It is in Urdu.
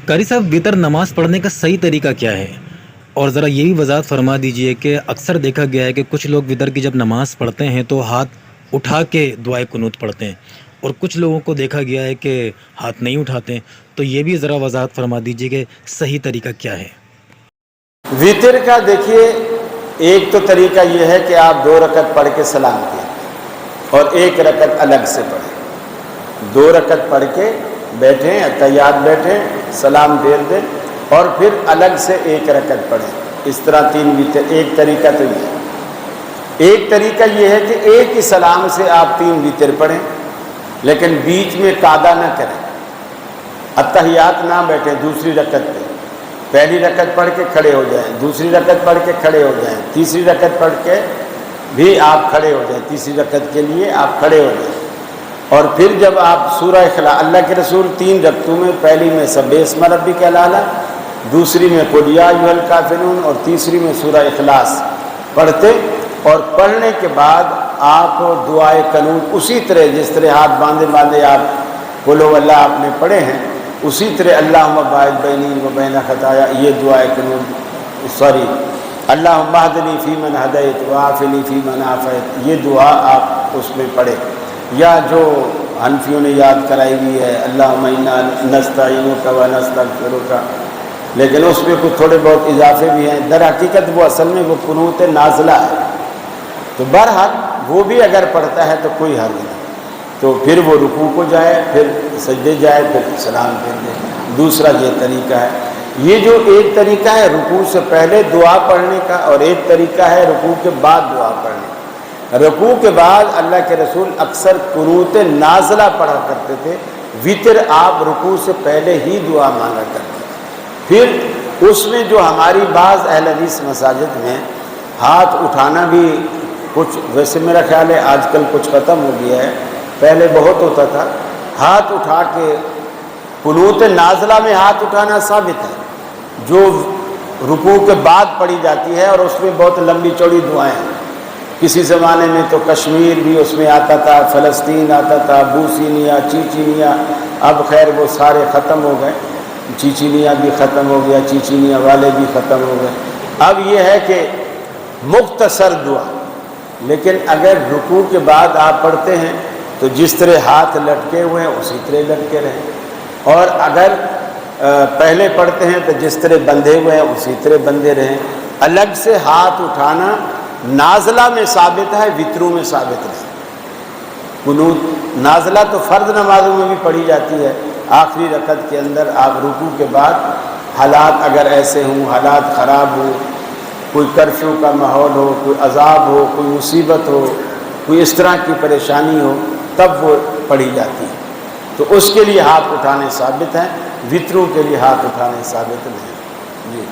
قاری صاحب وطر نماز پڑھنے کا صحیح طریقہ کیا ہے؟ اور ذرا یہ بھی وضاحت فرما دیجئے کہ اکثر دیکھا گیا ہے کہ کچھ لوگ وطر کی جب نماز پڑھتے ہیں تو ہاتھ اٹھا کے دعائے قنوت پڑھتے ہیں، اور کچھ لوگوں کو دیکھا گیا ہے کہ ہاتھ نہیں اٹھاتے ہیں، تو یہ بھی ذرا وضاحت فرما دیجئے کہ صحیح طریقہ کیا ہے؟ وطر کا دیکھیے، ایک تو طریقہ یہ ہے کہ آپ 2 رکعت پڑھ کے سلام دیں اور 1 رکعت الگ سے پڑھیں۔ 2 رکعت پڑھ کے بیٹھیں، اتحیات بیٹھیں، سلام پھیر دیں اور پھر الگ سے 1 رکعت پڑھیں۔ اس طرح 3 وطر۔ ایک طریقہ تو یہ ہے۔ ایک طریقہ یہ ہے کہ ایک ہی سلام سے آپ 3 وطر پڑھیں، لیکن بیچ میں قعدہ نہ کریں، اتحیات نہ بیٹھیں دوسری رکعت پہ۔ پہلی رکعت پڑھ کے کھڑے ہو جائیں، دوسری رکعت پڑھ کے کھڑے ہو جائیں، تیسری رکعت پڑھ کے بھی آپ کھڑے ہو جائیں، تیسری رکعت کے لیے آپ کھڑے ہو جائیں۔ اور پھر جب آپ سورہ اخلاص، اللہ کے رسول 3 رکعتوں میں، پہلی میں سبح اسم ربک الاعلی، دوسری میں قل یا ایھا الکافرون اور تیسری میں سورہ اخلاص پڑھتے، اور پڑھنے کے بعد آپ دعائے قنوت اسی طرح جس طرح ہاتھ باندھے آپ قل ھو اللہ آپ نے پڑھے ہیں، اسی طرح اللہم باعد بینی و بین خطایا، یہ دعائے قنوت، اللہم اہدنی فیمن ہدیت وعافنی فیمن عافیت، یہ دعا آپ اس میں پڑھیں۔ یا جو حنفیوں نے یاد کرائی ہوئی ہے اللہم انا نستعینک و نستغفرک، لیکن اس میں کچھ تھوڑے بہت اضافے بھی ہیں، در حقیقت وہ اصل میں وہ قنوت نازلہ ہے۔ تو بہرحال وہ بھی اگر پڑھتا ہے تو کوئی حرج نہیں، تو پھر وہ رکوع کو جائے، پھر سجدے جائے، پھر سلام پھیر دے۔ دوسرا یہ طریقہ ہے۔ یہ جو ایک طریقہ ہے رکوع سے پہلے دعا پڑھنے کا، اور ایک طریقہ ہے رکوع کے بعد دعا پڑھنے کا۔ رکوع کے بعد اللہ کے رسول اکثر قنوت نازلہ پڑھا کرتے تھے، وطر آپ رکوع سے پہلے ہی دعا مانگا کرتے تھے۔ پھر اس میں جو ہماری بعض اہل حدیث مساجد میں ہاتھ اٹھانا بھی کچھ، ویسے میرا خیال ہے آج کل کچھ ختم ہو گیا ہے، پہلے بہت ہوتا تھا، ہاتھ اٹھا کے قنوت نازلہ میں ہاتھ اٹھانا ثابت ہے، جو رکوع کے بعد پڑھی جاتی ہے، اور اس میں بہت لمبی چوڑی دعائیں ہیں۔ کسی زمانے میں تو کشمیر بھی اس میں آتا تھا، فلسطین آتا تھا، بوسینیا، چیچینیا، اب خیر وہ سارے ختم ہو گئے، چیچینیا بھی ختم ہو گیا، چیچینیا والے بھی ختم ہو گئے۔ اب یہ ہے کہ مختصر دعا، لیکن اگر رکوع کے بعد آپ پڑھتے ہیں تو جس طرح ہاتھ لٹکے ہوئے ہیں اسی طرح لٹکے رہیں، اور اگر پہلے پڑھتے ہیں تو جس طرح بندھے ہوئے ہیں اسی طرح بندھے رہیں۔ الگ سے ہاتھ اٹھانا نازلہ میں ثابت ہے، وطروں میں ثابت نہیں۔ قنوت نازلہ تو فرض نمازوں میں بھی پڑھی جاتی ہے، آخری رکعت کے اندر آپ رکوع کے بعد، حالات اگر ایسے ہوں، حالات خراب ہوں، کوئی کرفیو کا ماحول ہو، کوئی عذاب ہو، کوئی مصیبت ہو، کوئی اس طرح کی پریشانی ہو، تب وہ پڑھی جاتی ہے، تو اس کے لیے ہاتھ اٹھانے ثابت ہیں، وطروں کے لیے ہاتھ اٹھانے ثابت نہیں۔ جی